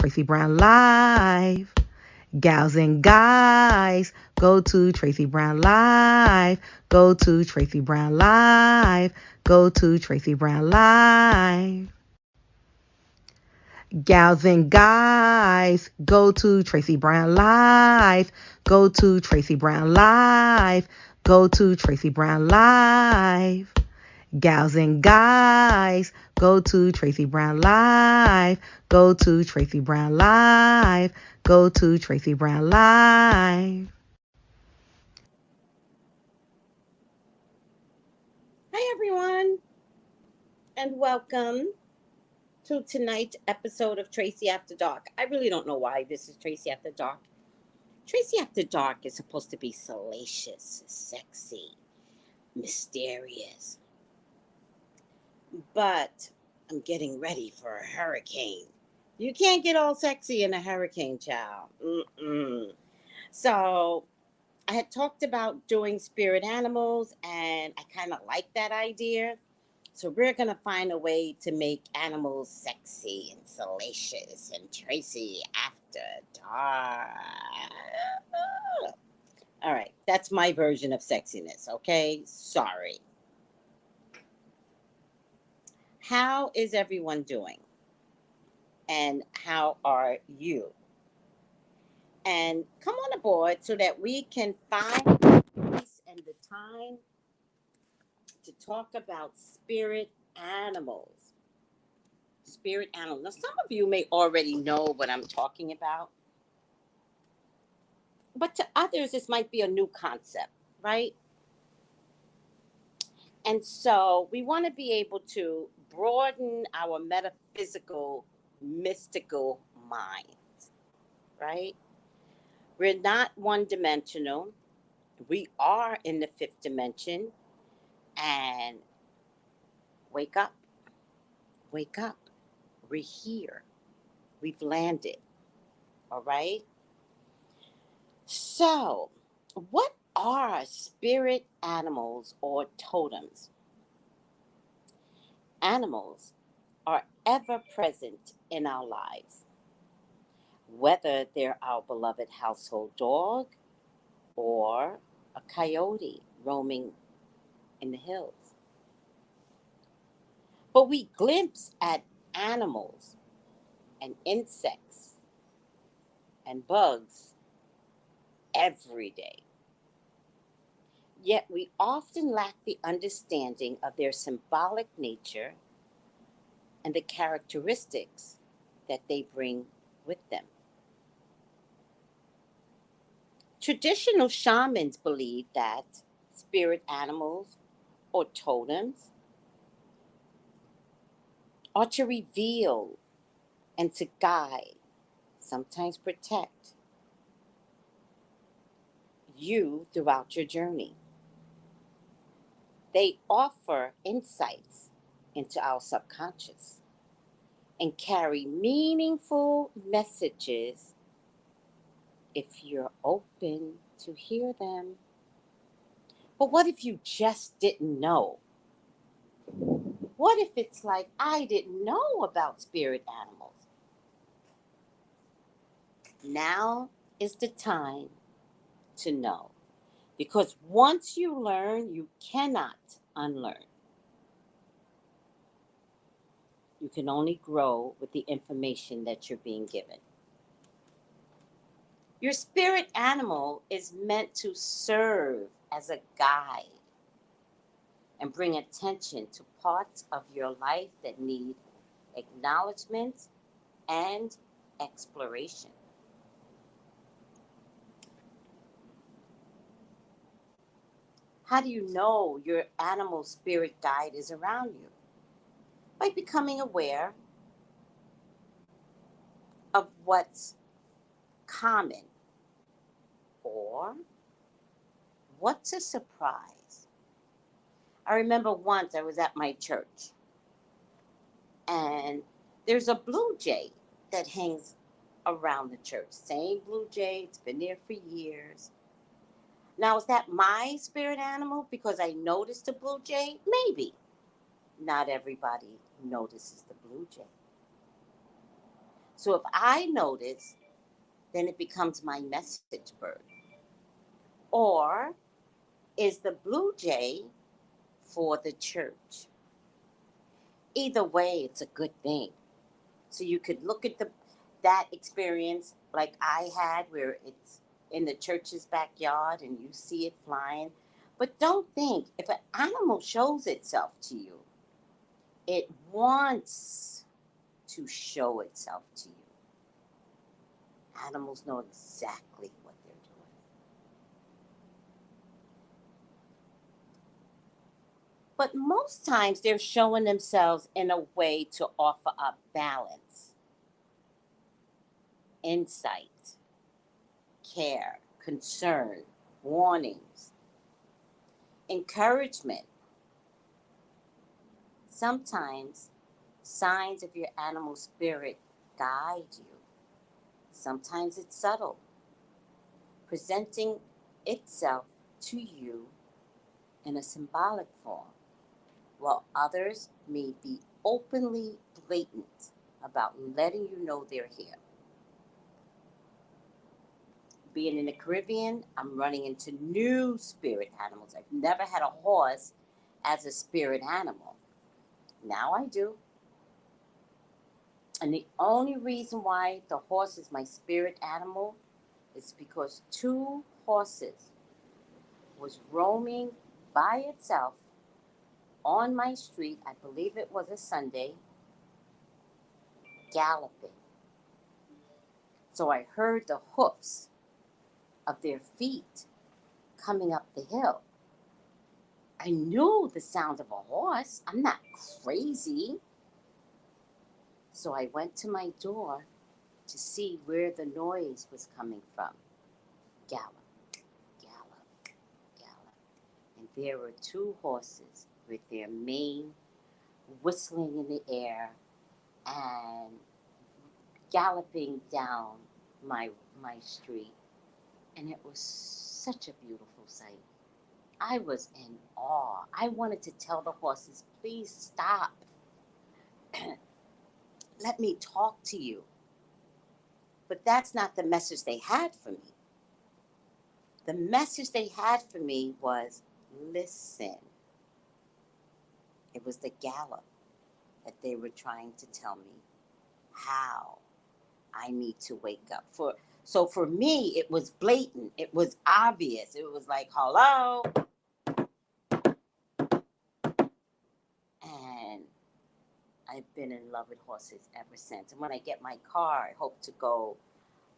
Tracey Brown Live. Gals and guys, go to Tracey Brown Live. Go to Tracey Brown Live. Go to Tracey Brown Live. Gals and guys, go to Tracey Brown Live. Go to Tracey Brown Live. Go to Tracey Brown Live. Gals and guys, go to Tracey Brown Live. Go to Tracey Brown Live. Go to Tracey Brown Live. Hi, everyone, and welcome to tonight's episode of Tracy After Dark. I really don't know why this is Tracy After Dark. Tracy After Dark is supposed to be salacious, sexy, mysterious. But I'm getting ready for a hurricane. You can't get all sexy in a hurricane, child. So I had talked about doing spirit animals, and I kind of like that idea. So we're going to find a way to make animals sexy and salacious and Tracy After Dark. All right, that's my version of sexiness, okay? Sorry. How is everyone doing? And how are you? And come on aboard so that we can find the place and the time to talk about spirit animals. Spirit animals. Now, some of you may already know what I'm talking about, but to others, this might be a new concept, right? And so we want to be able to broaden our metaphysical, mystical minds, right? We're not one-dimensional. We are in the fifth dimension. And wake up. Wake up. We're here. We've landed. All right? So, what are spirit animals or totems? Animals are ever present in our lives, whether they're our beloved household dog or a coyote roaming in the hills. But we glimpse at animals and insects and bugs every day. Yet we often lack the understanding of their symbolic nature and the characteristics that they bring with them. Traditional shamans believe that spirit animals or totems are to reveal and to guide, sometimes protect you throughout your journey. They offer insights into our subconscious and carry meaningful messages if you're open to hear them. But what if you just didn't know? What if it's like, I didn't know about spirit animals? Now is the time to know. Because once you learn, you cannot unlearn. You can only grow with the information that you're being given. Your spirit animal is meant to serve as a guide and bring attention to parts of your life that need acknowledgement and exploration. How do you know your animal spirit guide is around you? By becoming aware of what's common or what's a surprise. I remember once I was at my church and there's a blue jay that hangs around the church. Same blue jay, it's been there for years. Now, is that my spirit animal because I noticed the blue jay? Maybe. Not everybody notices the blue jay. So if I notice, then it becomes my message bird. Or is the blue jay for the church? Either way, it's a good thing. So you could look at that experience like I had where it's in the church's backyard and you see it flying. But don't think if an animal shows itself to you, it wants to show itself to you. Animals know exactly what they're doing. But most times they're showing themselves in a way to offer up balance, insight, care, concern, warnings, encouragement. Sometimes signs of your animal spirit guide you. Sometimes it's subtle, presenting itself to you in a symbolic form, while others may be openly blatant about letting you know they're here. Being in the Caribbean, I'm running into new spirit animals. I've never had a horse as a spirit animal. Now I do. And the only reason why the horse is my spirit animal is because two horses was roaming by itself on my street. I believe it was a Sunday, galloping. So I heard the hoofs of their feet coming up the hill. I knew the sound of a horse. I'm not crazy. So I went to my door to see where the noise was coming from. Gallop, gallop, gallop. And there were two horses with their mane whistling in the air and galloping down my street. And it was such a beautiful sight. I was in awe. I wanted to tell the horses, please stop. Let me talk to you. But that's not the message they had for me. The message they had for me was, listen. It was the gallop that they were trying to tell me how I need to wake up. So for me, it was blatant. It was obvious. It was like, hello. And I've been in love with horses ever since. And when I get my car, I hope to go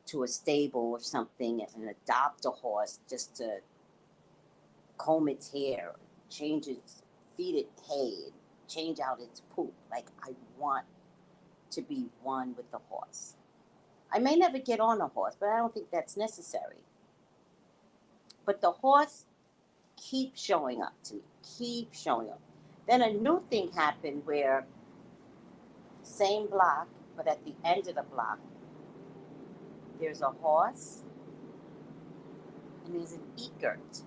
to a stable or something and adopt a horse just to comb its hair, feed it hay, change out its poop. Like, I want to be one with the horse. I may never get on a horse, but I don't think that's necessary. But the horse keeps showing up to me, keep showing up. Then a new thing happened where same block, but at the end of the block, there's a horse and there's an egret.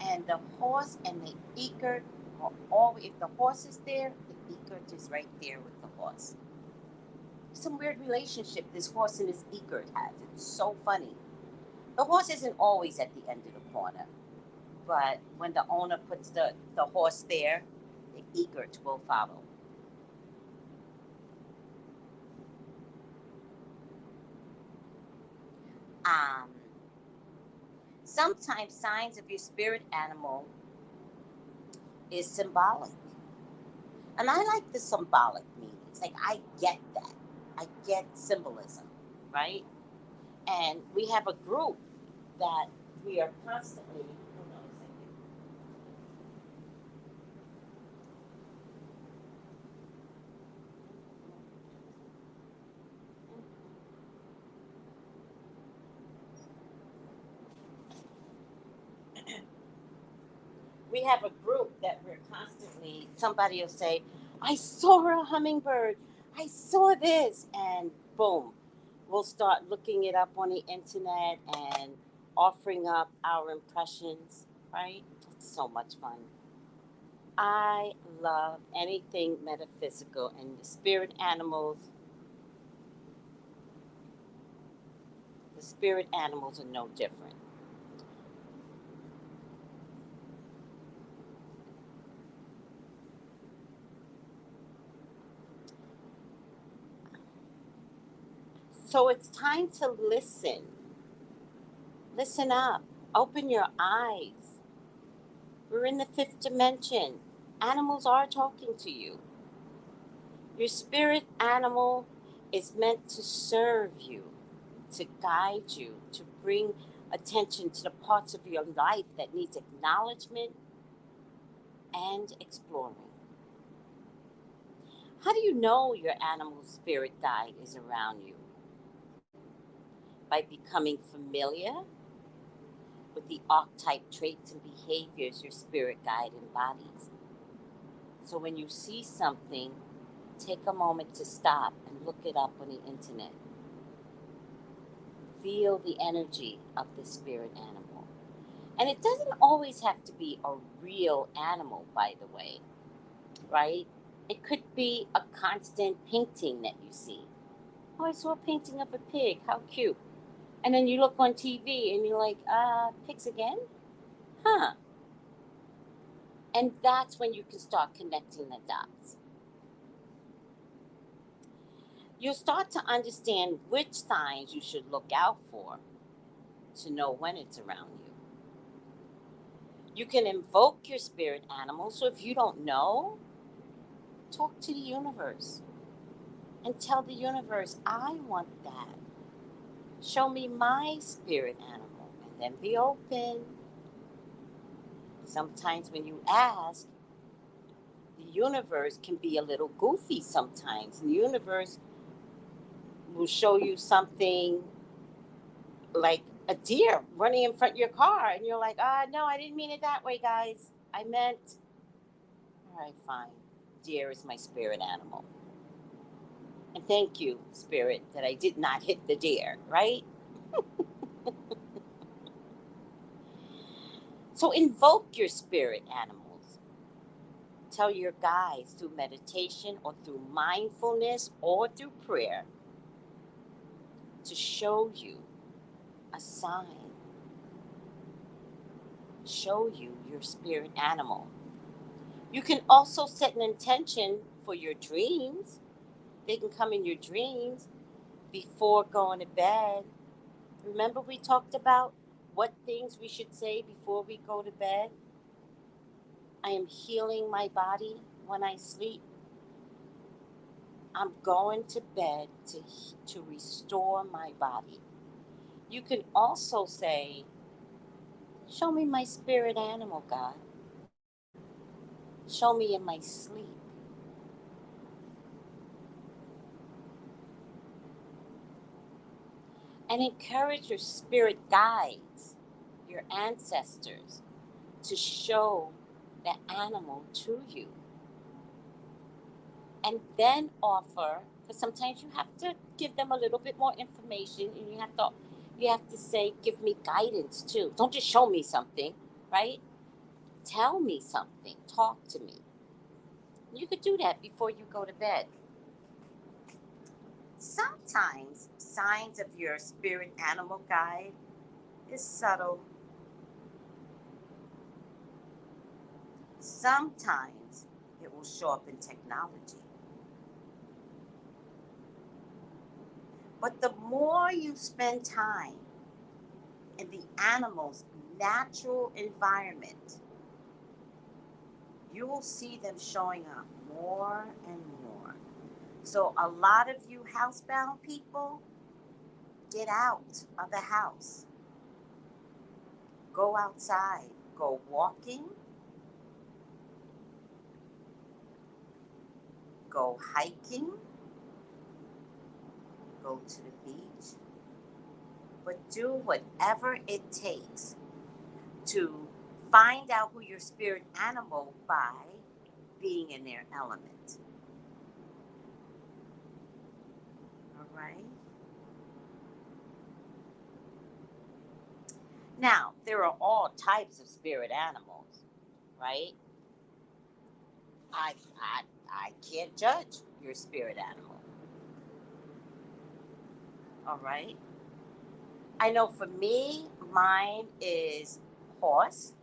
And the horse and the egret are always, if the horse is there, the egret is right there with the horse. Some weird relationship this horse and this egret has. It's so funny. The horse isn't always at the end of the corner, but when the owner puts the horse there, the egret will follow. Um, Sometimes signs of your spirit animal is symbolic. And I like the symbolic meanings. Like, I get that. I get symbolism, right? And we have a group that we are constantly, hold on a second. We have a group that we're constantly, somebody will say, I saw a hummingbird. I saw this. And boom, we'll start looking it up on the internet and offering up our impressions, right? It's so much fun. I love anything metaphysical, and the spirit animals are no different. So it's time to listen. Listen up. Open your eyes. We're in the fifth dimension. Animals are talking to you. Your spirit animal is meant to serve you, to guide you, to bring attention to the parts of your life that needs acknowledgement and exploring. How do you know your animal spirit guide is around you? By becoming familiar with the archetype traits and behaviors your spirit guide embodies. So when you see something, take a moment to stop and look it up on the internet. Feel the energy of the spirit animal. And it doesn't always have to be a real animal, by the way, right? It could be a constant painting that you see. Oh, I saw a painting of a pig. How cute. And then you look on TV and you're like, pigs again? Huh. And that's when you can start connecting the dots. You'll start to understand which signs you should look out for to know when it's around you. You can invoke your spirit animal. So if you don't know, talk to the universe and tell the universe, I want that. Show me my spirit animal, and then be open. Sometimes when you ask, the universe can be a little goofy sometimes. The universe will show you something like a deer running in front of your car, and you're like, no, I didn't mean it that way, guys. I meant, all right, fine. Deer is my spirit animal. And thank you, spirit, that I did not hit the deer, right? So invoke your spirit animals. Tell your guides through meditation or through mindfulness or through prayer to show you a sign. Show you your spirit animal. You can also set an intention for your dreams. They can come in your dreams before going to bed. Remember we talked about what things we should say before we go to bed? I am healing my body when I sleep. I'm going to bed to restore my body. You can also say, show me my spirit animal, God. Show me in my sleep. And encourage your spirit guides, your ancestors, to show the animal to you. And then offer, because sometimes you have to give them a little bit more information, and you have to say, give me guidance too. Don't just show me something, right? Tell me something. Talk to me. You could do that before you go to bed. Sometimes signs of your spirit animal guide is subtle. Sometimes it will show up in technology. But the more you spend time in the animal's natural environment, you will see them showing up more and more. So a lot of you housebound people, get out of the house. Go outside. Go walking. Go hiking. Go to the beach. But do whatever it takes to find out who your spirit animal by being in their element. All right? Now, there are all types of spirit animals, right? I can't judge your spirit animal. All right. I know for me, mine is horse,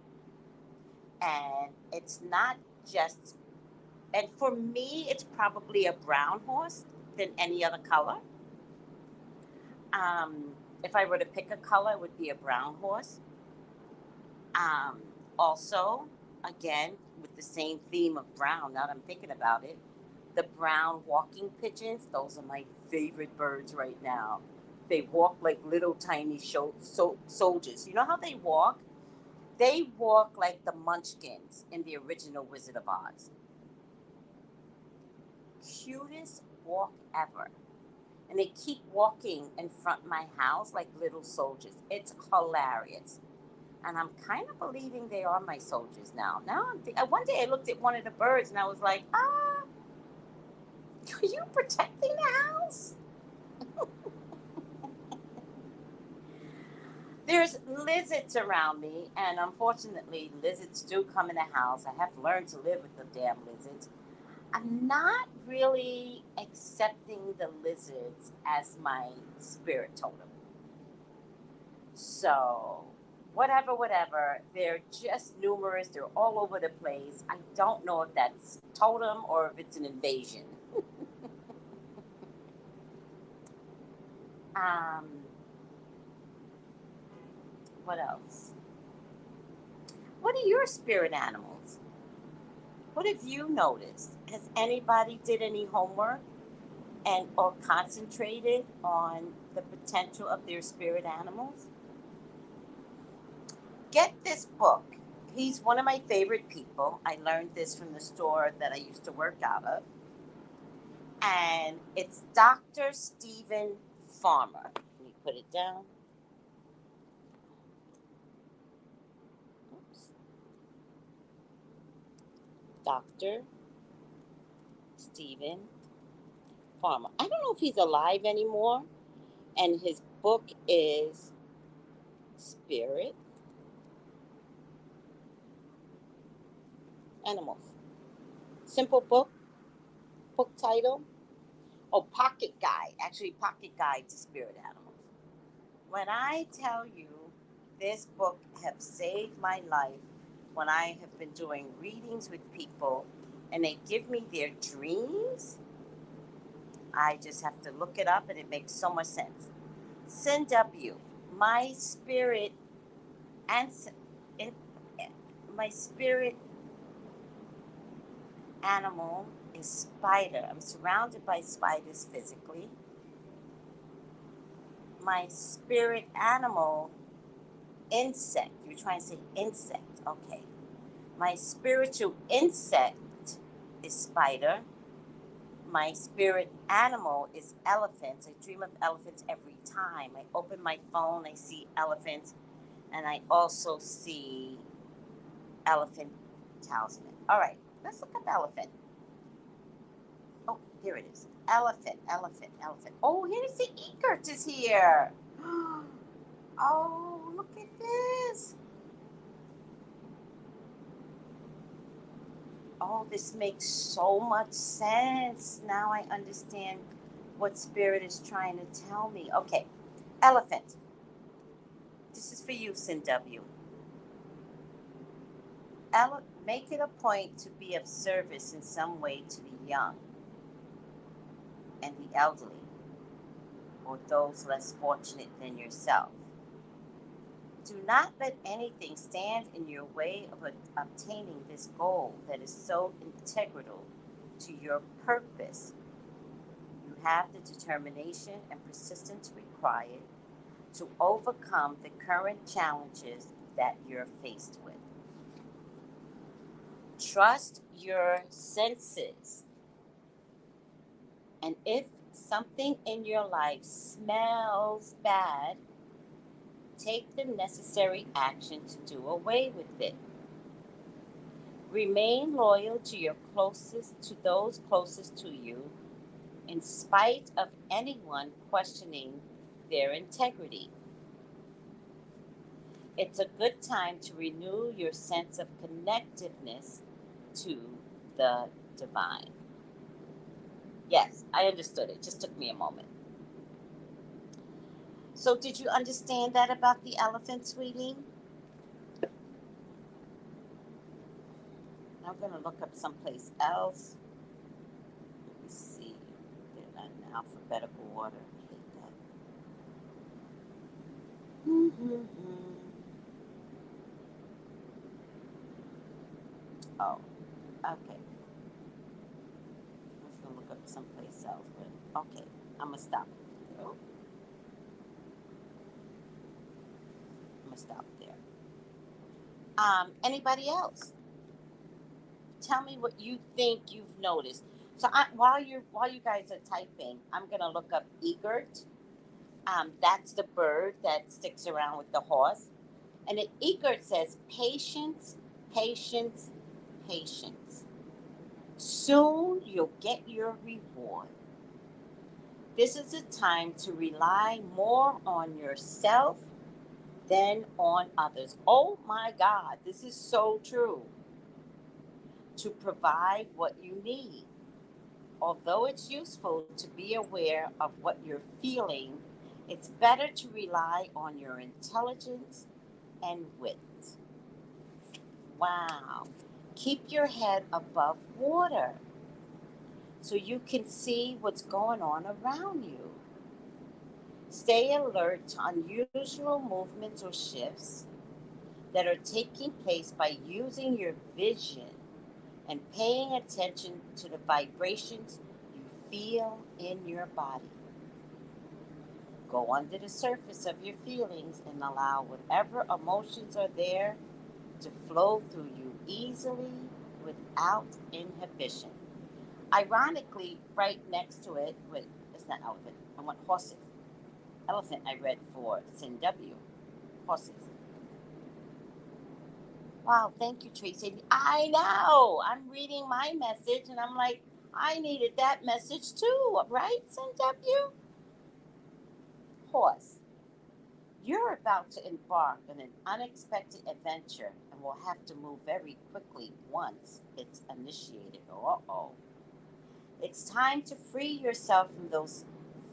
and it's not just. And for me, it's probably a brown horse than any other color. Um, if I were to pick a color, it would be a brown horse. Um, Also, again, with the same theme of brown, now that I'm thinking about it, the brown walking pigeons, those are my favorite birds right now. They walk like little tiny soldiers. You know how they walk? They walk like the munchkins in the original Wizard of Oz. Cutest walk ever. And they keep walking in front of my house like little soldiers. It's hilarious. And I'm kind of believing they are my soldiers now. One day I looked at one of the birds and I was like, are you protecting the house? There's lizards around me, and unfortunately, lizards do come in the house. I have learned to live with the damn lizards. I'm not really accepting the lizards as my spirit totem. So, whatever. They're just numerous. They're all over the place. I don't know if that's totem or if it's an invasion. um, what else? What are your spirit animals? What have you noticed? Has anybody did any homework and or concentrated on the potential of their spirit animals? Get this book. He's one of my favorite people. I learned this from the store that I used to work out of. And it's Dr. Stephen Farmer. Let me put it down. Oops. Dr. Stephen Farmer. I don't know if he's alive anymore. And his book is Spirit Animals. Simple book title. Oh, Pocket Guide. Actually, Pocket Guide to Spirit Animals. When I tell you this book have saved my life when I have been doing readings with people and they give me their dreams, I just have to look it up and it makes so much sense. Sin W, my spirit and in, my spirit animal is spider. I'm surrounded by spiders physically. My spirit animal insect. You're trying to say insect. Okay. My spiritual insect is spider. My spirit animal is elephants. I dream of elephants every time. I open my phone, I see elephants, and I also see elephant talisman. All right, let's look up elephant. Oh, here it is. Elephant. Oh, here's the egret is here. Oh, look at this. Oh, this makes so much sense. Now I understand what spirit is trying to tell me. Okay, elephant. This is for you, Sin W. Make it a point to be of service in some way to the young and the elderly, or those less fortunate than yourself. Do not let anything stand in your way of obtaining this goal that is so integral to your purpose. You have the determination and persistence required to overcome the current challenges that you're faced with. Trust your senses. And if something in your life smells bad, take the necessary action to do away with it. Remain loyal to those closest to you, in spite of anyone questioning their integrity. It's a good time to renew your sense of connectiveness to the divine. Yes, I understood it. Just took me a moment. So, did you understand that about the elephant, sweetie? I'm going to look up someplace else. Let me see. They're not in alphabetical order. I hate that. Oh, okay. I was going to look up someplace else, but okay. I'm going to stop. Oh, I'm going to stop there. Anybody else? Tell me what you think you've noticed. So while you guys are typing, I'm gonna look up egret. That's the bird that sticks around with the horse, and the egret says patience, patience, patience. Soon you'll get your reward. This is a time to rely more on yourself than on others. Oh my God, this is so true. To provide what you need. Although it's useful to be aware of what you're feeling, it's better to rely on your intelligence and wit. Wow. Keep your head above water so you can see what's going on around you. Stay alert to unusual movements or shifts that are taking place by using your vision and paying attention to the vibrations you feel in your body. Go under the surface of your feelings and allow whatever emotions are there to flow through you easily without inhibition. Ironically, right next to it, it's not elephant, I want horses. Elephant I read for SNW, horses. Wow, thank you, Tracy. I know. I'm reading my message and I'm like, I needed that message too, right, SNW? Horse. You're about to embark on an unexpected adventure and will have to move very quickly once it's initiated. Uh-oh. It's time to free yourself from those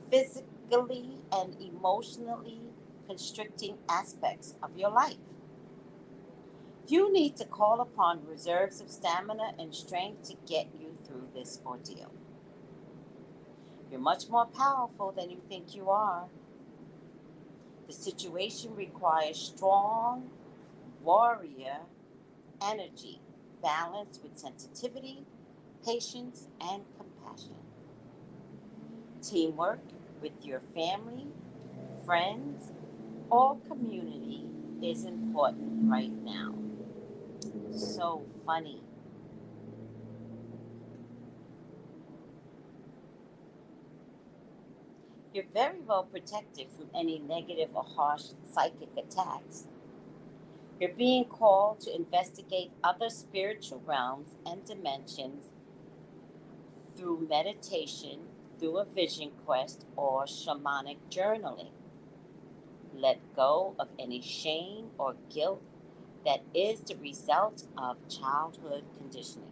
physically and emotionally constricting aspects of your life. You need to call upon reserves of stamina and strength to get you through this ordeal. You're much more powerful than you think you are. The situation requires strong warrior energy balanced with sensitivity, patience, and compassion. Teamwork with your family, friends, or community is important right now. So funny. You're very well protected from any negative or harsh psychic attacks. You're being called to investigate other spiritual realms and dimensions through meditation, through a vision quest, or shamanic journaling. Let go of any shame or guilt that is the result of childhood conditioning.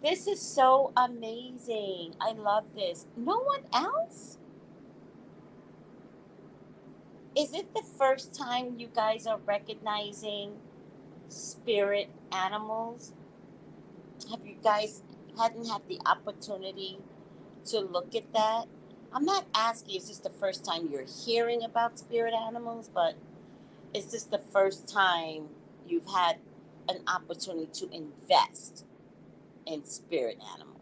This is so amazing. I love this. No one else? Is it the first time you guys are recognizing spirit animals? Have you guys hadn't had the opportunity to look at that? I'm not asking is this the first time you're hearing about spirit animals, but is this the first time you've had an opportunity to invest in spirit animals?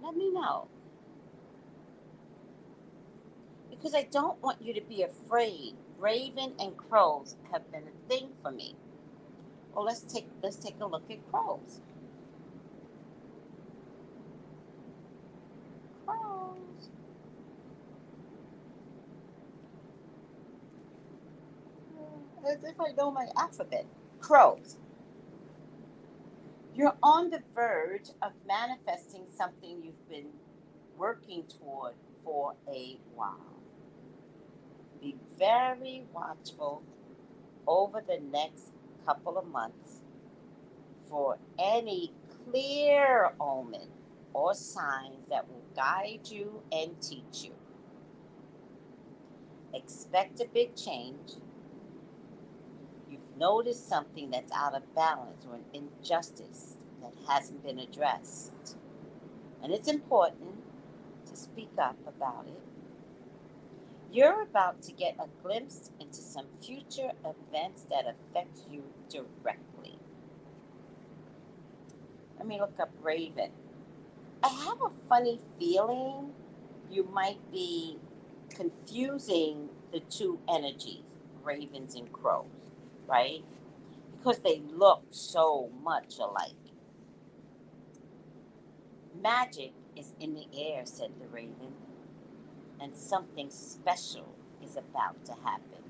Let me know. Because I don't want you to be afraid. Raven and crows have been a thing for me. Well, let's take a look at crows. Crows. As if I know my alphabet. Crows. You're on the verge of manifesting something you've been working toward for a while. Be very watchful over the next couple of months for any clear omen or signs that will guide you and teach you. Expect a big change. You've noticed something that's out of balance or an injustice that hasn't been addressed. And it's important to speak up about it. You're about to get a glimpse into some future events that affect you directly. Let me look up Raven. I have a funny feeling you might be confusing the two energies, ravens and crows, right? Because they look so much alike. Magic is in the air, said the raven, and something special is about to happen.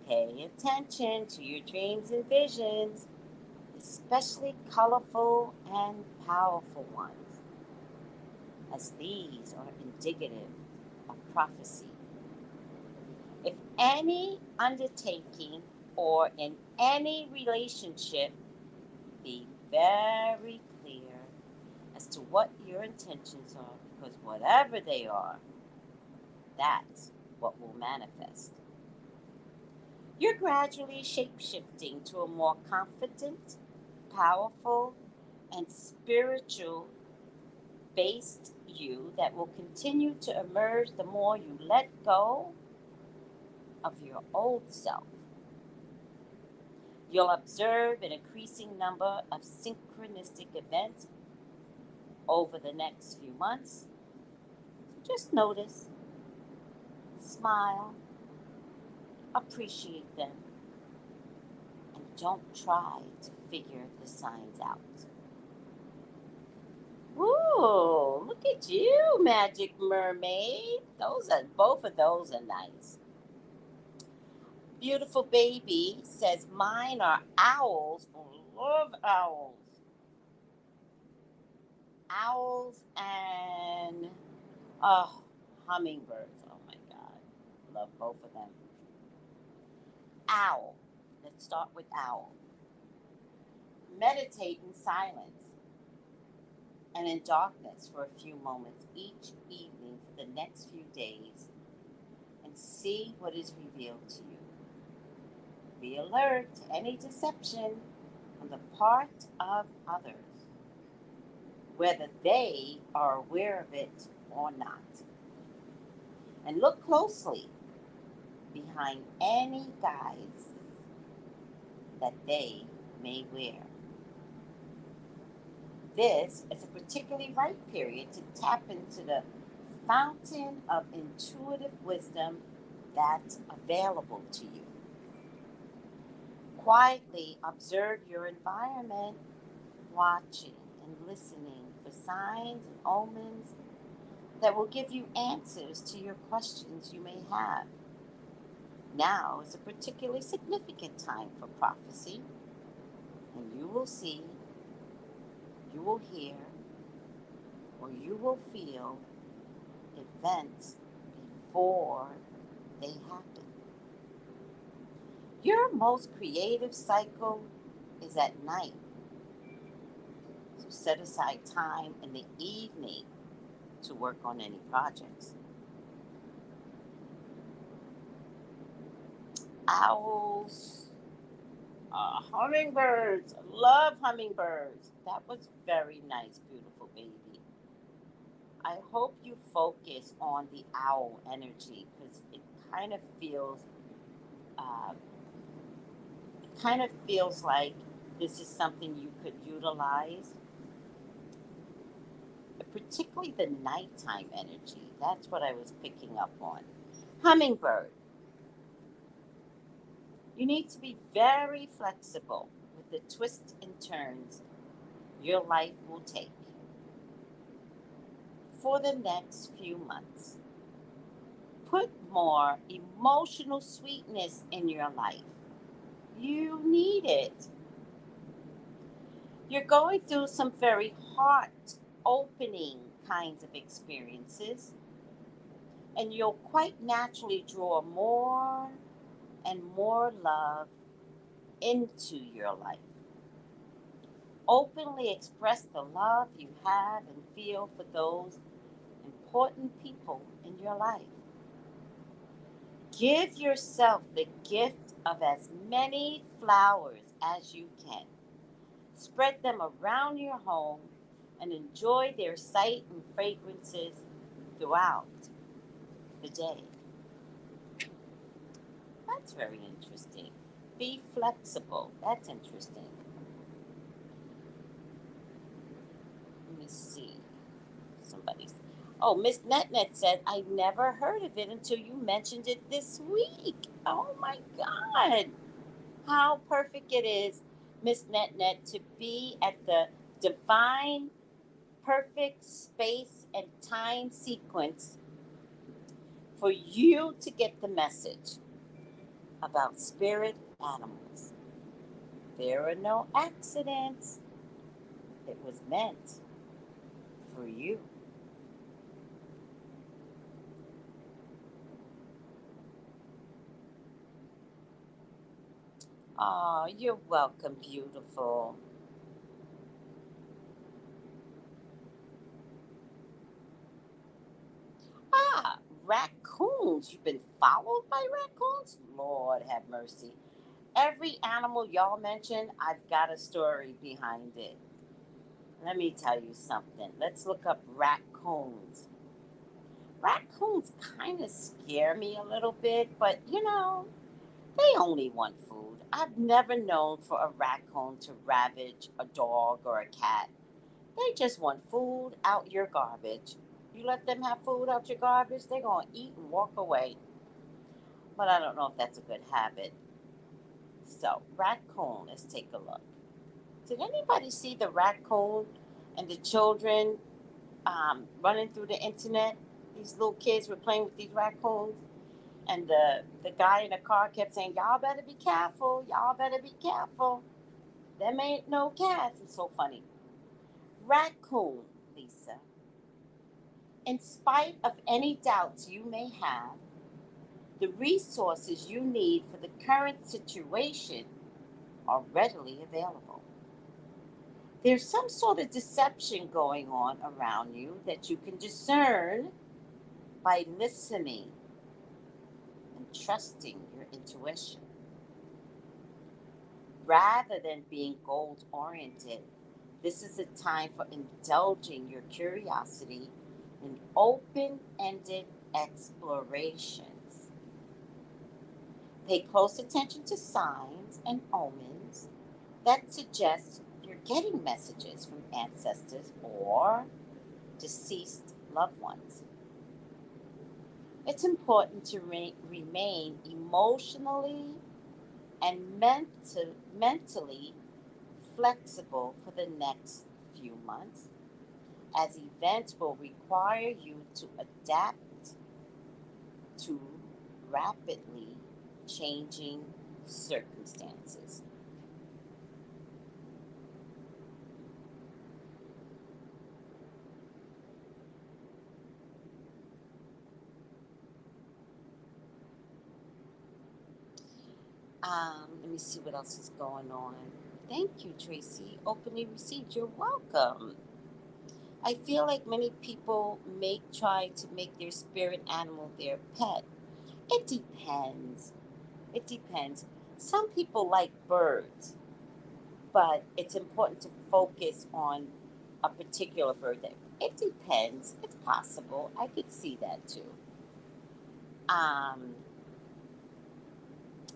Pay attention to your dreams and visions, especially colorful and powerful ones, as these are indicative of prophecy. If any undertaking or in any relationship, be very clear as to what your intentions are, because whatever they are, that's what will manifest. You're gradually shape-shifting to a more confident, powerful, and spiritual based you that will continue to emerge the more you let go of your old self. You'll observe an increasing number of synchronistic events over the next few months. So just notice, smile, appreciate them, and don't try to figure the signs out. Ooh, look at you, Magic Mermaid. Both of those are nice. Beautiful Baby says mine are owls. I love owls. Owls and hummingbirds. Oh my God. Love both of them. Owl. Let's start with owl. Meditate in silence and in darkness for a few moments each evening for the next few days and see what is revealed to you. Be alert to any deception on the part of others, whether they are aware of it or not. And look closely behind any guise that they may wear. This is a particularly right period to tap into the fountain of intuitive wisdom that's available to you. Quietly observe your environment, watching and listening for signs and omens that will give you answers to your questions you may have. Now is a particularly significant time for prophecy, and you will see, you will hear, or you will feel events before they happen. Your most creative cycle is at night. So set aside time in the evening to work on any projects. Owls, hummingbirds. I love hummingbirds. That was very nice, beautiful baby. I hope you focus on the owl energy because it kind of feels, uh, like this is something you could utilize. Particularly the nighttime energy. That's what I was picking up on. Hummingbird. You need to be very flexible with the twists and turns your life will take for the next few months. Put more emotional sweetness in your life. You need it. You're going through some very heart opening kinds of experiences, and you'll quite naturally draw more and more love into your life. Openly express the love you have and feel for those important people in your life. Give yourself the gift of as many flowers as you can. Spread them around your home and enjoy their sight and fragrances throughout the day. That's very interesting. Be flexible. That's interesting. Let me see. Somebody's. Oh, Miss NetNet said, I never heard of it until you mentioned it this week. Oh my God. How perfect it is, Miss NetNet, to be at the divine, perfect space and time sequence for you to get the message about spirit animals. There are no accidents. It was meant for you. Oh, you're welcome, beautiful. Ah, raccoons. You've been followed by raccoons? Lord have mercy. Every animal y'all mentioned, I've got a story behind it. Let me tell you something. Let's look up raccoons. Raccoons kind of scare me a little bit, but they only want food. I've never known for a raccoon to ravage a dog or a cat. They just want food out your garbage. You let them have food out your garbage, they're going to eat and walk away. But I don't know if that's a good habit. So, raccoon, let's take a look. Did anybody see the raccoon and the children running through the internet? These little kids were playing with these raccoons, and the guy in the car kept saying, "Y'all better be careful. Y'all better be careful. Them ain't no cats." It's so funny. Raccoon, Lisa. In spite of any doubts you may have, the resources you need for the current situation are readily available. There's some sort of deception going on around you that you can discern by listening and trusting your intuition. Rather than being goal oriented, this is a time for indulging your curiosity in open ended explorations. Pay close attention to signs and omens that suggest you're getting messages from ancestors or deceased loved ones. It's important to remain emotionally and mentally flexible for the next few months, as events will require you to adapt to rapidly changing circumstances. Let me see what else is going on. Thank you, Tracy. Openly received. You're welcome. I feel like many people try to make their spirit animal their pet. It depends. It depends. Some people like birds, but it's important to focus on a particular bird. It depends. It's possible. I could see that too. Um,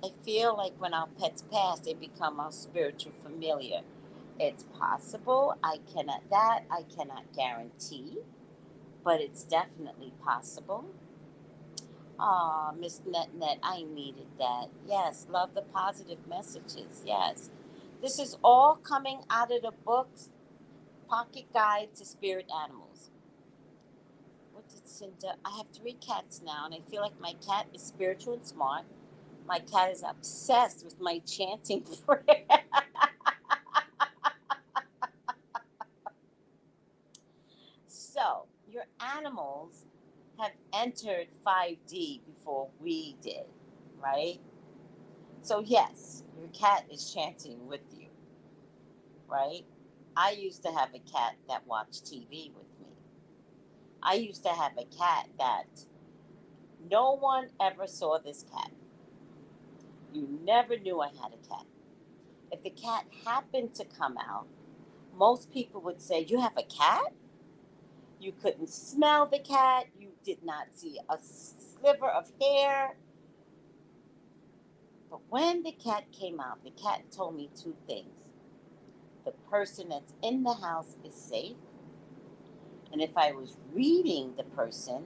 I feel like when our pets pass, they become our spiritual familiar. It's possible. I cannot guarantee, but it's definitely possible. Aw, Miss Net, I needed that. Yes, love the positive messages. Yes. This is all coming out of the books Pocket Guide to Spirit Animals. What did Cinda? I have 3 cats now, and I feel like my cat is spiritual and smart. My cat is obsessed with my chanting prayer. So, your animals have entered 5D before we did, right? So, yes, your cat is chanting with you, right? I used to have a cat that watched TV with me. I used to have a cat that no one ever saw this cat. You never knew I had a cat. If the cat happened to come out, most people would say, "You have a cat?" You couldn't smell the cat. You did not see a sliver of hair. But when the cat came out, the cat told me two things. The person that's in the house is safe. And if I was reading the person,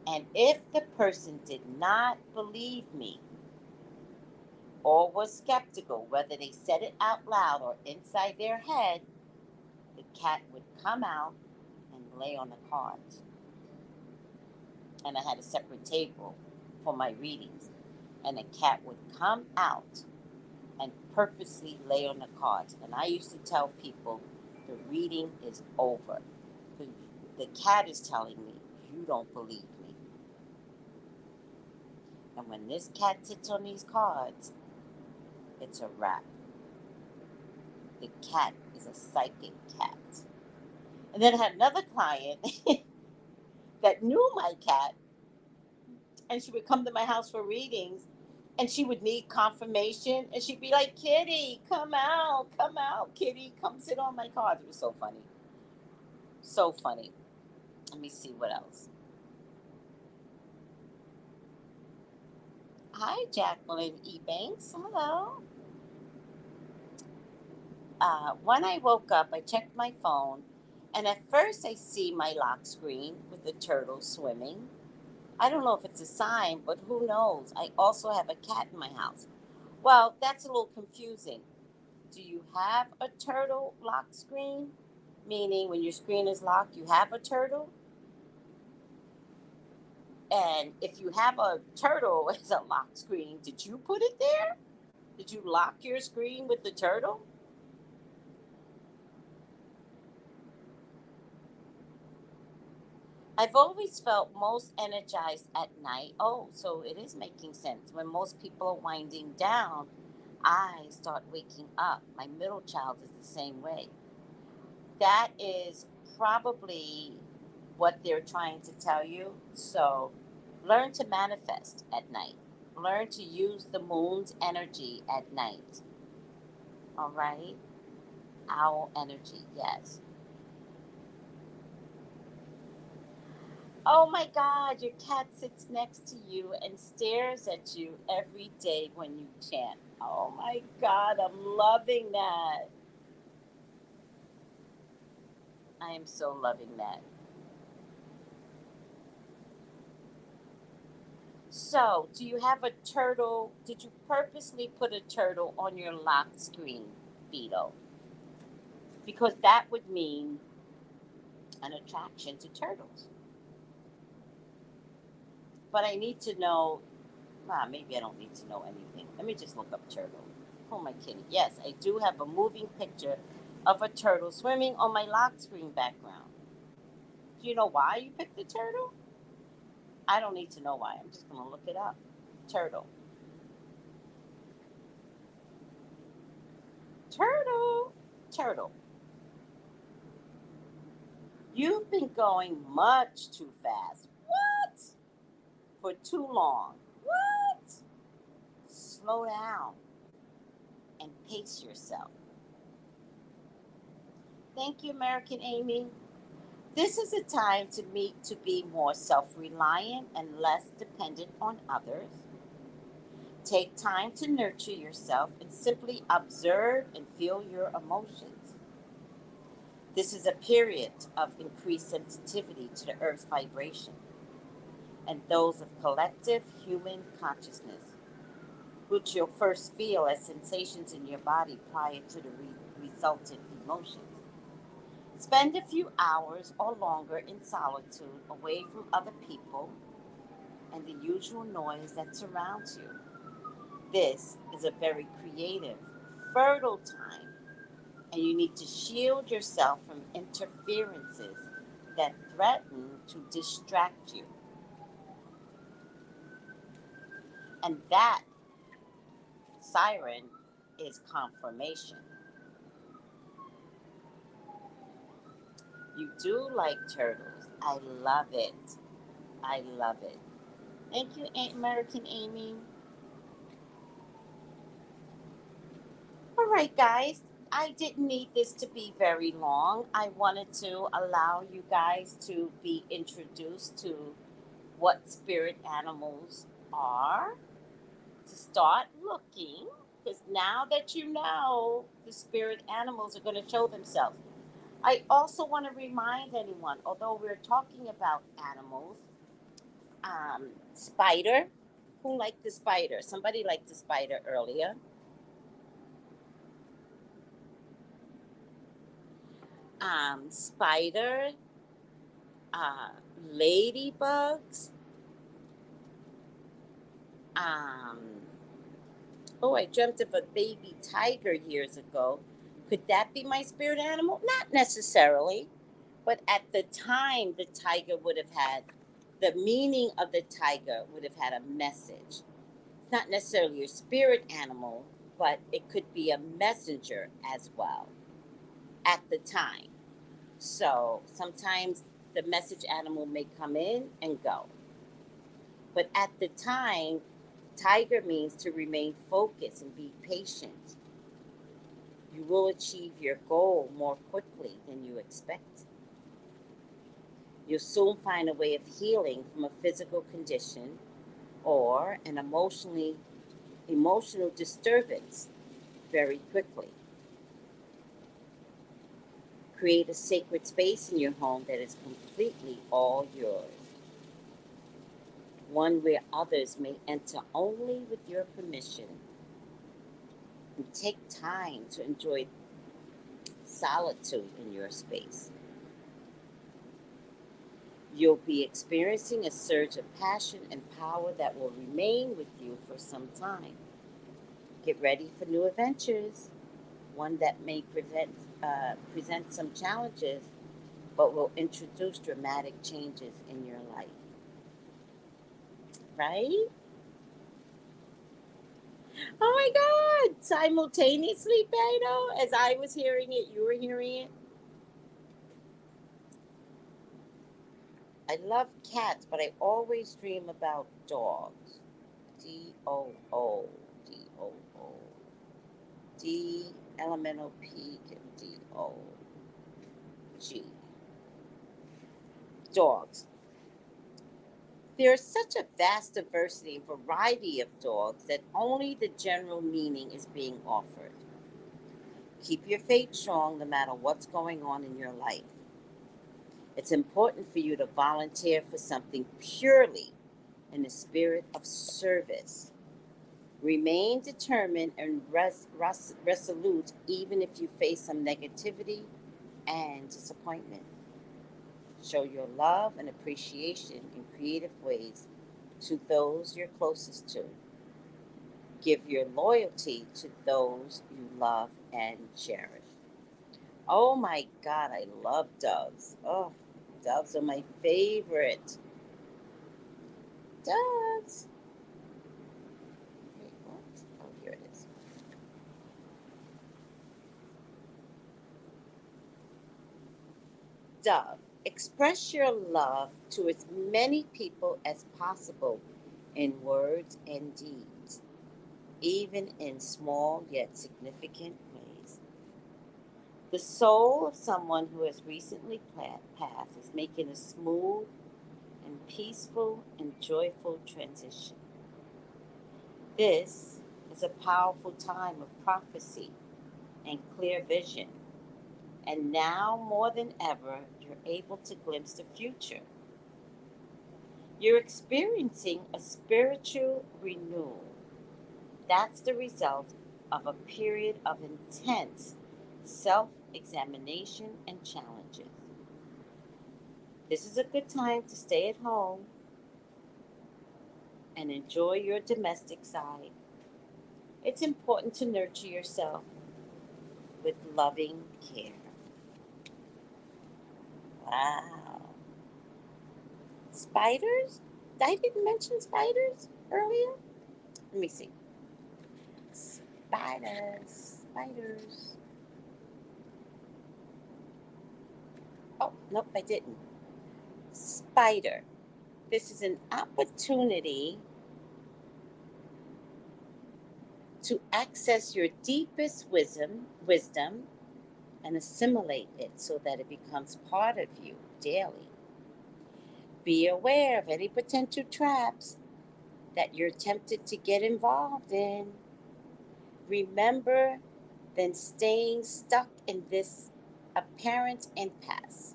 and if the person did not believe me or was skeptical, whether they said it out loud or inside their head, the cat would come out and lay on the cards. And I had a separate table for my readings. And the cat would come out and purposely lay on the cards. And I used to tell people the reading is over. The cat is telling me, you don't believe me. And when this cat sits on these cards, it's a wrap. The cat is a psychic cat. And then I had another client that knew my cat, and she would come to my house for readings, and she would need confirmation, and she'd be like, "Kitty, come out, Kitty, come sit on my cards." It was so funny. So funny. Let me see what else. Hi, Jacqueline E. Banks. Hello. When I woke up, I checked my phone, and at first I see my lock screen with the turtle swimming. I don't know if it's a sign, but who knows? I also have a cat in my house. Well, that's a little confusing. Do you have a turtle lock screen? Meaning when your screen is locked, you have a turtle? And if you have a turtle as a lock screen, did you put it there? Did you lock your screen with the turtle? I've always felt most energized at night. Oh, so it is making sense. When most people are winding down, I start waking up. My middle child is the same way. That is probably what they're trying to tell you. So learn to manifest at night. Learn to use the moon's energy at night. All right? Owl energy, yes. Oh my God, your cat sits next to you and stares at you every day when you chant. Oh my God, I'm loving that. I am so loving that. So, do you have a turtle? Did you purposely put a turtle on your lock screen, Beetle? Because that would mean an attraction to turtles. But I need to know, maybe I don't need to know anything. Let me just look up turtle. Oh, my kitty. Yes, I do have a moving picture of a turtle swimming on my lock screen background. Do you know why you picked the turtle? I don't need to know why. I'm just going to look it up. Turtle. Turtle. Turtle. You've been going much too fast. What? For too long. What? Slow down and pace yourself. Thank you, American Amy. This is a time to meet to be more self-reliant and less dependent on others. Take time to nurture yourself and simply observe and feel your emotions. This is a period of increased sensitivity to the Earth's vibration and those of collective human consciousness, which you'll first feel as sensations in your body prior to the resultant emotions. Spend a few hours or longer in solitude away from other people and the usual noise that surrounds you. This is a very creative, fertile time, and you need to shield yourself from interferences that threaten to distract you. And that siren is confirmation. You do like turtles. I love it. I love it. Thank you, American Amy. All right, guys. I didn't need this to be very long. I wanted to allow you guys to be introduced to what spirit animals are, to start looking, because now that you know, the spirit animals are going to show themselves. I also want to remind anyone, although we're talking about animals, spider, who liked the spider? Somebody liked the spider earlier. Spider, uh, ladybugs. Um, oh, I dreamt of a baby tiger years ago. Could that be my spirit animal? Not necessarily, but at the time, the tiger would have had the meaning of the tiger would have had a message. It's not necessarily your spirit animal, but it could be a messenger as well at the time. So sometimes the message animal may come in and go. But at the time, tiger means to remain focused and be patient. You will achieve your goal more quickly than you expect. You'll soon find a way of healing from a physical condition or an emotional disturbance very quickly. Create a sacred space in your home that is completely all yours. One where others may enter only with your permission. And take time to enjoy solitude in your space. You'll be experiencing a surge of passion and power that will remain with you for some time. Get ready for new adventures, one that may present some challenges, but will introduce dramatic changes in your life. Right? Oh my God! Simultaneously, Beto, as I was hearing it, you were hearing it. I love cats, but I always dream about dogs. D-O-O. D-O-O. D, elemental P, D-O-G. Dogs. There's such a vast diversity and variety of dogs that only the general meaning is being offered. Keep your faith strong no matter what's going on in your life. It's important for you to volunteer for something purely in the spirit of service. Remain determined and resolute even if you face some negativity and disappointment. Show your love and appreciation in creative ways to those you're closest to. Give your loyalty to those you love and cherish. Oh my God, I love doves. Oh, doves are my favorite. Doves. Wait, what? Oh, here it is. Dove. Express your love to as many people as possible in words and deeds, even in small yet significant ways. The soul of someone who has recently passed is making a smooth and peaceful and joyful transition. This is a powerful time of prophecy and clear vision. And now more than ever, you're able to glimpse the future. You're experiencing a spiritual renewal. That's the result of a period of intense self-examination and challenges. This is a good time to stay at home and enjoy your domestic side. It's important to nurture yourself with loving care. Wow. Spiders? I didn't mention spiders earlier. Let me see. spiders. Spiders. Oh, nope, I didn't. Spider. This is an opportunity to access your deepest wisdom and assimilate it so that it becomes part of you daily. Be aware of any potential traps that you're tempted to get involved in. Remember, then staying stuck in this apparent impasse.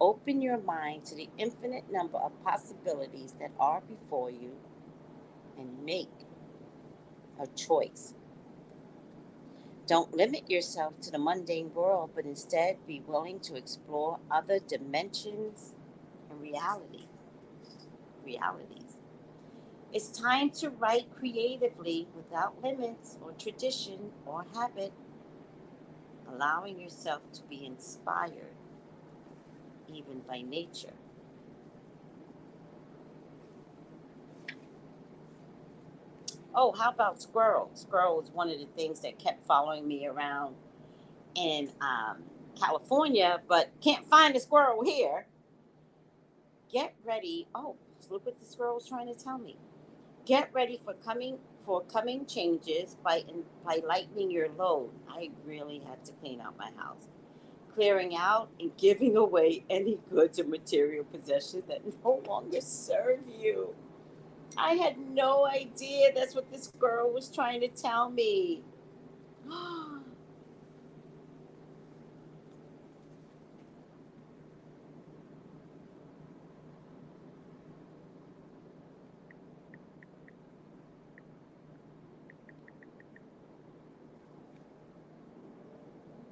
Open your mind to the infinite number of possibilities that are before you and make a choice. Don't limit yourself to the mundane world, but instead be willing to explore other dimensions and realities. It's time to write creatively without limits or tradition or habit, allowing yourself to be inspired even by nature. Oh, how about squirrel? Squirrel is one of the things that kept following me around in California, but can't find a squirrel here. Get ready. Oh, look what the squirrel was trying to tell me. Get ready for coming changes by lightening your load. I really had to clean out my house, clearing out and giving away any goods or material possessions that no longer serve you. I had no idea that's what this girl was trying to tell me.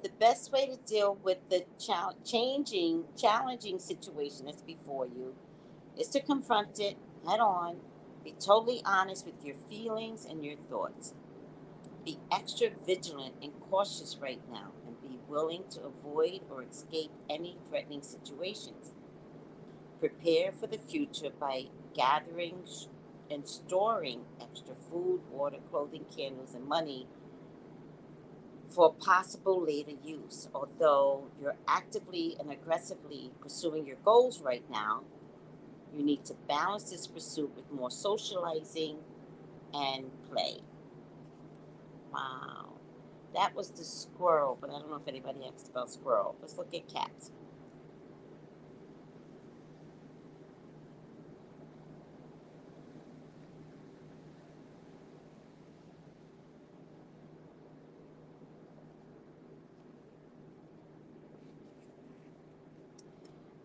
The best way to deal with the challenging situation that's before you is to confront it head on. Be totally honest with your feelings and your thoughts. Be extra vigilant and cautious right now, and be willing to avoid or escape any threatening situations. Prepare for the future by gathering and storing extra food, water, clothing, candles, and money for possible later use. Although you're actively and aggressively pursuing your goals right now, you need to balance this pursuit with more socializing and play. Wow. That was the squirrel, but I don't know if anybody asked about squirrel. Let's look at cats.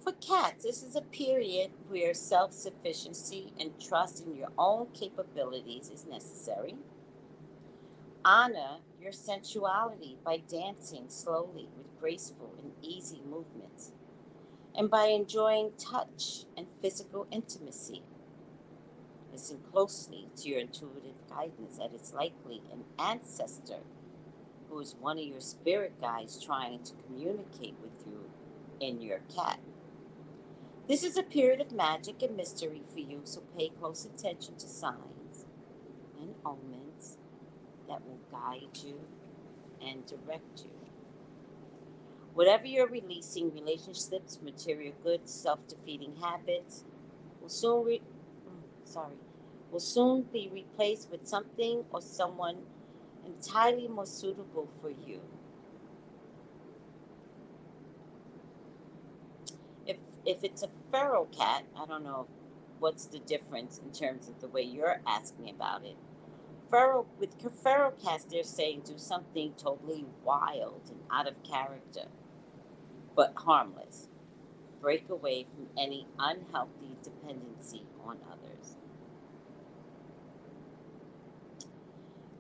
For cats, this is a period where self sufficiency and trust in your own capabilities is necessary. Honor your sensuality by dancing slowly with graceful and easy movements, and by enjoying touch and physical intimacy. Listen closely to your intuitive guidance, that it's likely an ancestor who is one of your spirit guides trying to communicate with you in your cat. This is a period of magic and mystery for you, so pay close attention to signs and omens that will guide you and direct you. Whatever you're releasing, relationships, material goods, self-defeating habits, will soon will soon be replaced with something or someone entirely more suitable for you. If if it's a feral cat, I don't know what's the difference in terms of the way you're asking about it. Feral cats, they're saying do something totally wild and out of character, but harmless. Break away from any unhealthy dependency on others.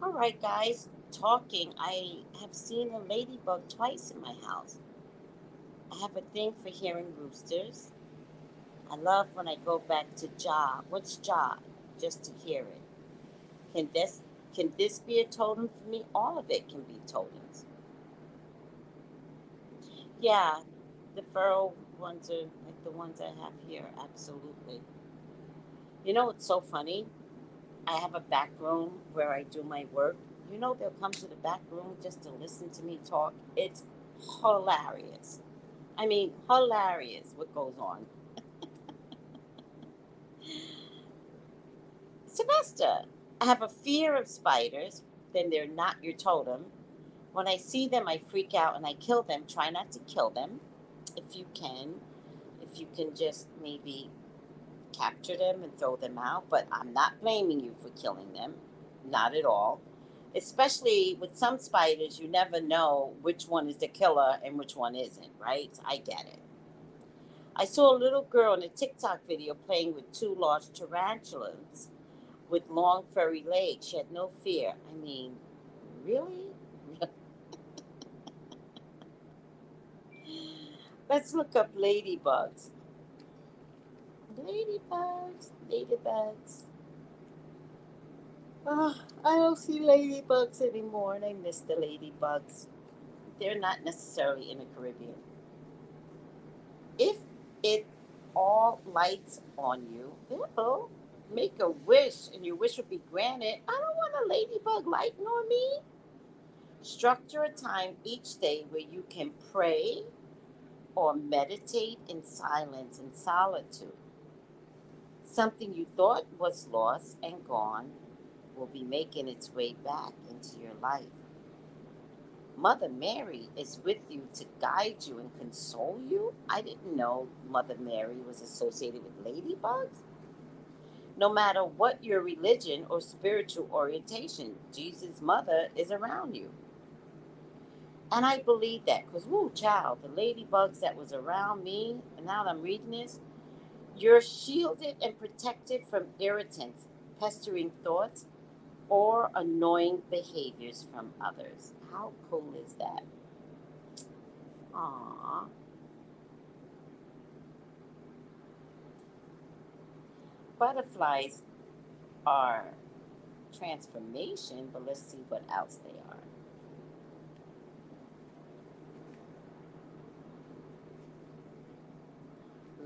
All right, guys, talking. I have seen a ladybug twice in my house. I have a thing for hearing roosters. I love when I go back to Ja. What's Ja? Just to hear it. Can this can this be a totem for me? All of it can be totems. Yeah, the feral ones are like the ones I have here. Absolutely. You know what's so funny? I have a back room where I do my work, You know, they'll come to the back room just to listen to me talk. It's hilarious. I mean, hilarious what goes on. Sylvester, I have a fear of spiders. Then they're not your totem. When I see them, I freak out and I kill them. Try not to kill them if you can. If you can just maybe capture them and throw them out. But I'm not blaming you for killing them. Not at all. Especially with some spiders, you never know which one is the killer and which one isn't, right? I get it. I saw a little girl in a TikTok video playing with two large tarantulas with long furry legs. She had no fear. I mean, really? Let's look up ladybugs. Ladybugs, ladybugs. Oh, I don't see ladybugs anymore, and I miss the ladybugs. They're not necessarily in the Caribbean. If it all lights on you, ew, make a wish and your wish would be granted. I don't want a ladybug lighting on me. Structure a time each day where you can pray or meditate in silence and solitude. Something you thought was lost and gone will be making its way back into your life. Mother Mary is with you to guide you and console you. I didn't know Mother Mary was associated with ladybugs. No matter what your religion or spiritual orientation, Jesus' mother is around you. And I believe that because, woo, child, the ladybugs that was around me, and now that I'm reading this, you're shielded and protected from irritants, pestering thoughts, or annoying behaviors from others. How cool is that? Aww. Butterflies are transformation, but let's see what else they are.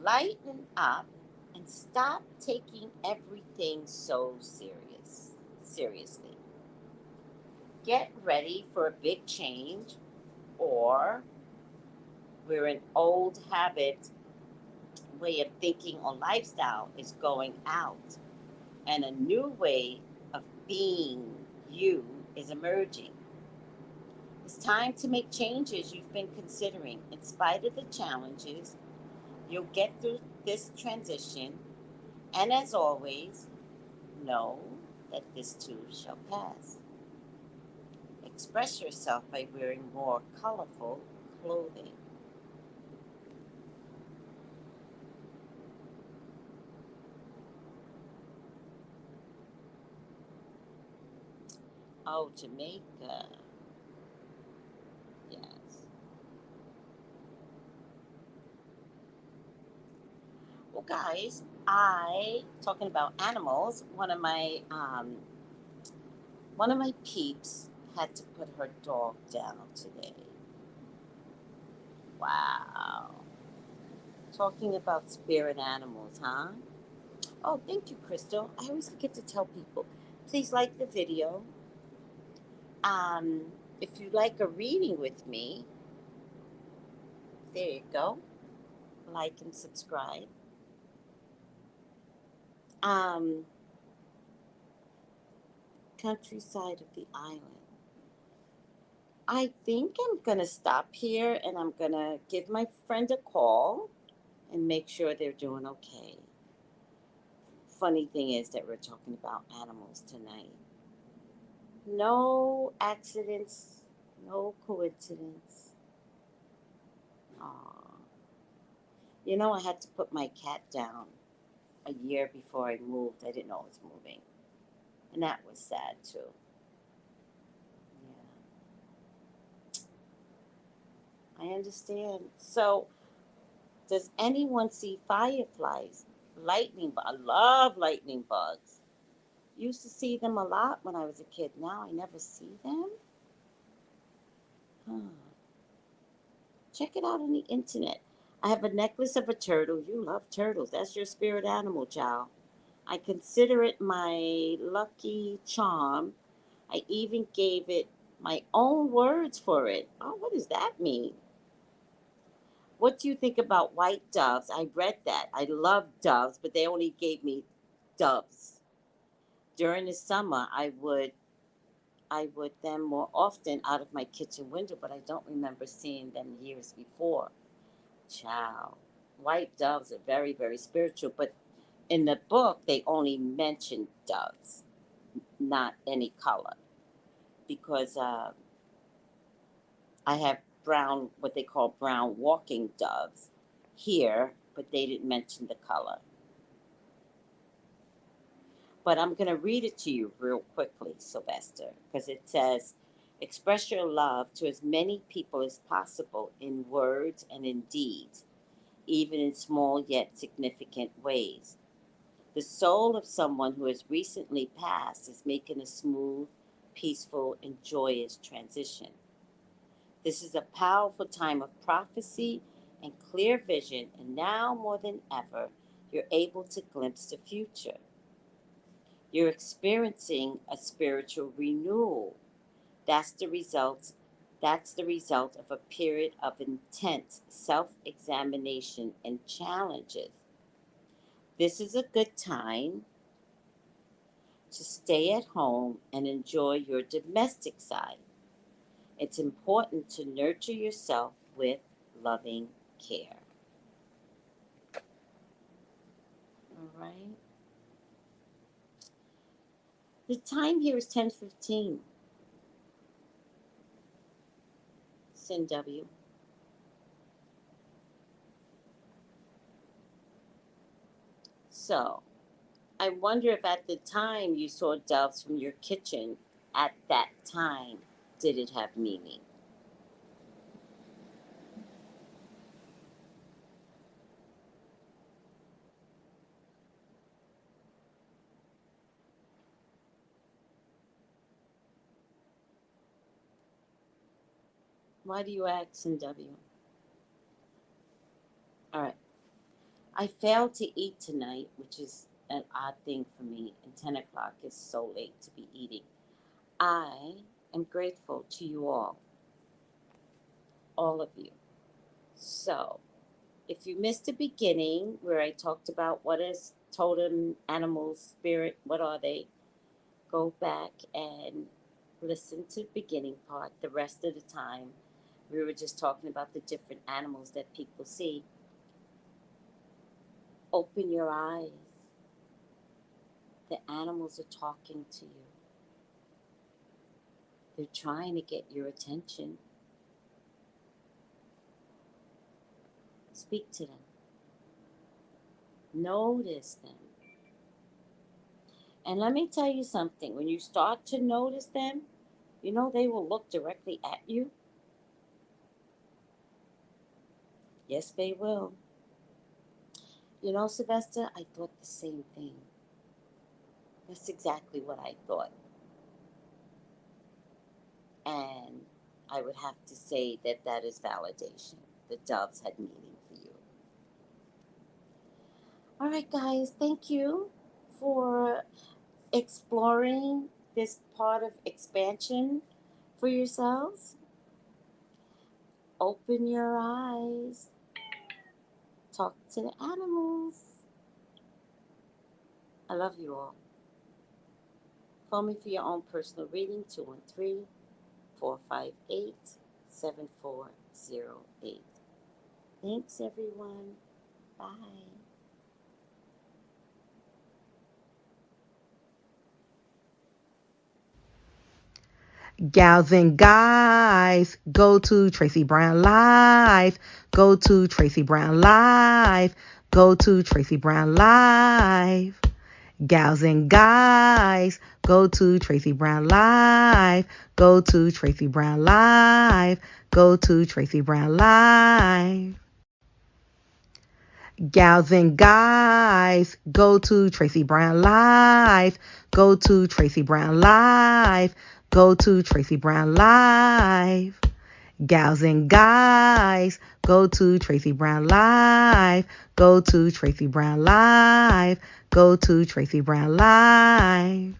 Lighten up and stop taking everything so seriously. Get ready for a big change, or where an old habit, way of thinking, or lifestyle is going out, and a new way of being you is emerging. It's time to make changes you've been considering. In spite of the challenges, you'll get through this transition, and as always, know that this too shall pass. Express yourself by wearing more colorful clothing. Oh, Jamaica. Yes. Well, guys, I talking about animals. One of my peeps had to put her dog down today. Wow. Talking about spirit animals, huh? Oh, thank you, Crystal. I always forget to tell people. Please like the video. Um, if you like a reading with me, there you go. Like and subscribe. Um, Countryside of the island. I think I'm gonna stop here and I'm gonna give my friend a call and make sure they're doing okay. Funny thing is that we're talking about animals tonight. No accidents, no coincidence. Aw. You know, I had to put my cat down a year before I moved. I didn't know it was moving. And that was sad too. Yeah, I understand. So, does anyone see fireflies? I love lightning bugs. Used to see them a lot when I was a kid. Now I never see them. Huh. Check it out on the internet. I have a necklace of a turtle. You love turtles. That's your spirit animal, child. I consider it my lucky charm. I even gave it my own words for it. Oh, what does that mean? What do you think about white doves? I read that. I love doves, but they only gave me doves. During the summer, I would them more often out of my kitchen window, but I don't remember seeing them years before. Child. White doves are very, very spiritual, but in the book, they only mention doves, not any color, because I have brown, what they call brown walking doves here, but they didn't mention the color. But I'm going to read it to you real quickly, Sylvester, because it says, express your love to as many people as possible in words and in deeds, even in small yet significant ways. The soul of someone who has recently passed is making a smooth, peaceful, and joyous transition. This is a powerful time of prophecy and clear vision, and now more than ever, you're able to glimpse the future. You're experiencing a spiritual renewal. That's the result. That's the result of a period of intense self-examination and challenges. This is a good time to stay at home and enjoy your domestic side. It's important to nurture yourself with loving care. All right. The time here is 10:15. Sin W. So, I wonder if at the time you saw doves from your kitchen, at that time, did it have meaning? Why do you ask, Sin W? All right. I failed to eat tonight, which is an odd thing for me, and 10 o'clock is so late to be eating. I am grateful to you all of you. So, if you missed the beginning where I talked about what is totem, animal, spirit, what are they, go back and listen to the beginning part. The rest of the time, we were just talking about the different animals that people see. Open your eyes. The animals are talking to you. They're trying to get your attention. Speak to them. Notice them. And let me tell you something. When you start to notice them, you know they will look directly at you. Yes, they will. You know, Sylvester, I thought the same thing. That's exactly what I thought. And I would have to say that that is validation. The doves had meaning for you. All right, guys, thank you for exploring this part of expansion for yourselves. Open your eyes. Talk to the animals. I love you all. Call me for your own personal reading, 213-458-7408. Thanks, everyone. Bye. Gals and guys, go to Tracey Brown Live. Go to Tracey Brown Live. Go to Tracey Brown Live. Gals and guys, go to Tracey Brown Live. Go to Tracey Brown Live. Go to Tracey Brown Live. Gals and guys, go to Tracey Brown Live. Go to Tracey Brown Live. Go to Tracey Brown Live. Gals and guys, go to Tracey Brown Live. Go to Tracey Brown Live. Go to Tracey Brown Live.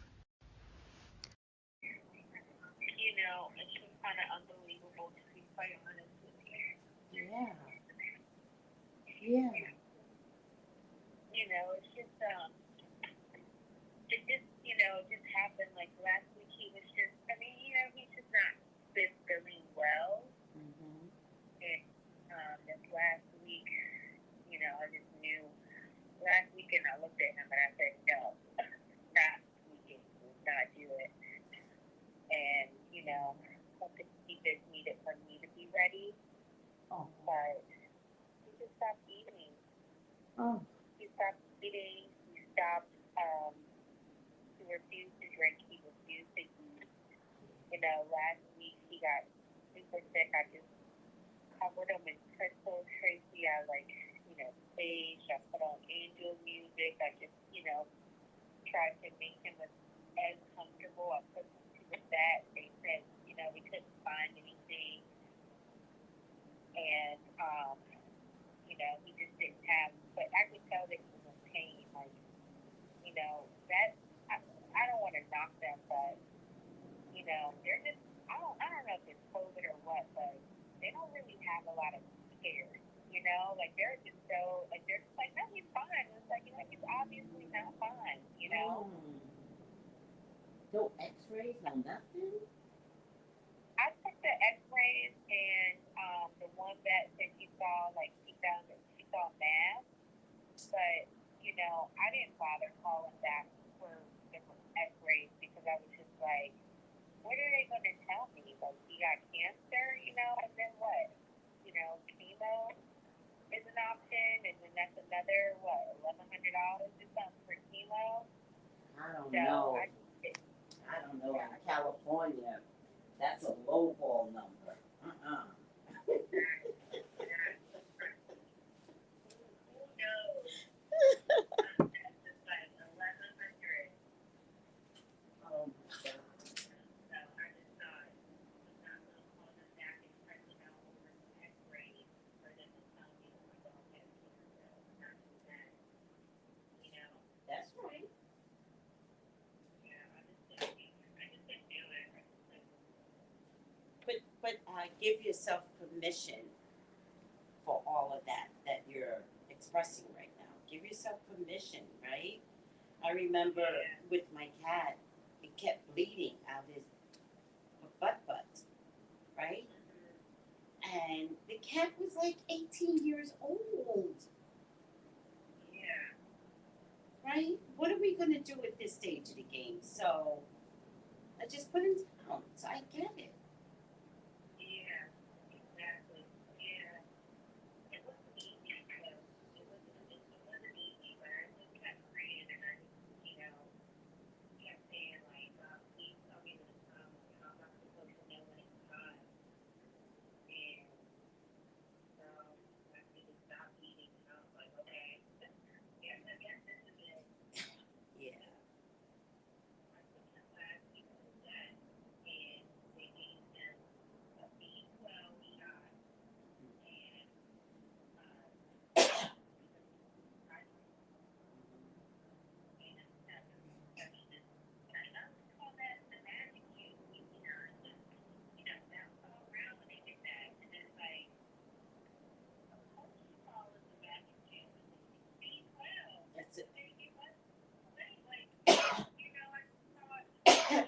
it just, just happened. Like last week, he was just, he's just not been feeling well. Mm-hmm. And this last week, I just knew. Last weekend, I looked at him and I said, no, not weekend, not do it. And, something he just needed for me to be ready. Oh. But he just stopped eating. Oh. He stopped eating. He stopped, he refused to drink. He refused to eat. Last week he got super sick. I just covered him in crystals, Tracy. I sage. I put on angel music. I just, tried to make him as comfortable. I put him to the vet. They said, we couldn't find anything. And, he just didn't have, but I could tell that he was in pain. Like, that, I don't want to knock them, but, they're just, I don't know if it's COVID or what, but they don't really have a lot of care. Like they're just so, like they're just like, no, he's fine. It's like, he's obviously not fine, No x-rays, no nothing? I took the x-rays and the one vet said she saw, she saw mass, but, I didn't bother calling back for the x-rays because I was just like, what are they going to tell me? Like, he got cancer, and then what? Chemo is an option, and then that's another, $1,100 or something for chemo. I don't know. I don't know. In California, that's a lowball number. Who knows? That's just like 1,100. Oh my God. So I just thought, I'm not going to call them back and over some x-rays for them to tell me that I don't have cancer. I'm not doing that. That's right. Yeah, I just didn't do it. But give yourself permission for all of that you're expressing right now. Give yourself permission, right? I remember with my cat, it kept bleeding out his butt, right? And the cat was like 18 years old. Yeah. Right? What are we going to do at this stage of the game? So I just put him down. So I get it. Yeah, exactly. Yeah. It wasn't easy. It wasn't easy, but I just kept praying and I just, kept saying, please tell me when it's time. How am I supposed to know when it's time? And so I just stopped eating and I was like, okay, yeah, I guess this is it. Yeah. I took him last week to the vet and they gave him a B12 shot and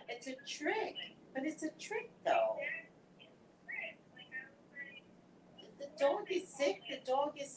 It's a trick, but it's a trick though. The dog is sick. The dog is